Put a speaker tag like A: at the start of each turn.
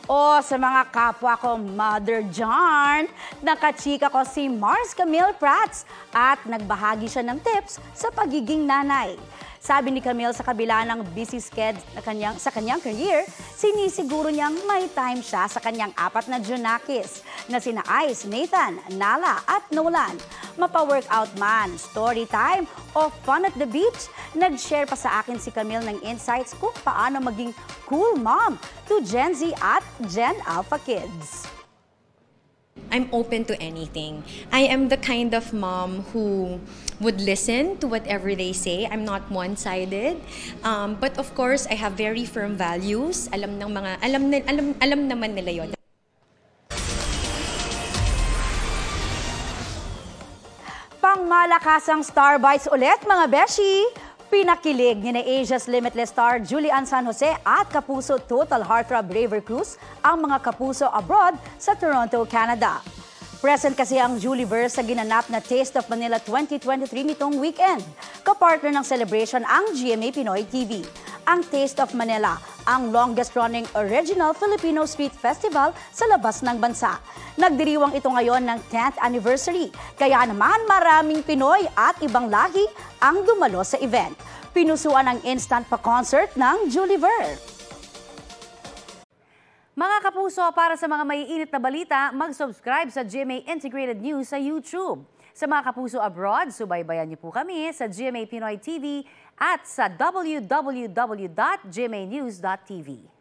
A: O sa mga kapwa ko Mother John, nakachika ko si Mars Camille Prats at nagbahagi siya ng tips sa pagiging nanay. Sabi ni Camille sa kabila ng busy schedule sa kanyang career, sinisiguro niyang may time siya sa kanyang 4 na junakis na sina Ice, Nathan, Nala at Nolan. Mapa-workout man, story time o fun at the beach, nag-share pa sa akin si Camille ng insights kung paano maging cool mom to Gen Z at Gen Alpha kids.
B: I'm open to anything. I am the kind of mom who would listen to whatever they say. I'm not one-sided. But of course, I have very firm values. Alam naman nila 'yon.
A: Pangmalakasang Star Bites ulit mga beshi! Pinakilig ni na Asia's Limitless star Julian San Jose at kapuso Total Heartthrob Braver Cruz ang mga kapuso abroad sa Toronto, Canada. Present kasi ang Juliverse sa ginanap na Taste of Manila 2023 nitong weekend. Kapartner ng celebration ang GMA Pinoy TV. Ang Taste of Manila, ang longest-running original Filipino street festival sa labas ng bansa. Nagdiriwang ito ngayon ng 10th anniversary, kaya naman maraming Pinoy at ibang lahi ang dumalo sa event. Pinusuan ang instant pa-concert ng Juliverse.
C: Mga kapuso, para sa mga maiinit na balita, mag-subscribe sa GMA Integrated News sa YouTube. Sa mga kapuso abroad, subaybayan niyo po kami sa GMA Pinoy TV at sa www.gmanews.tv.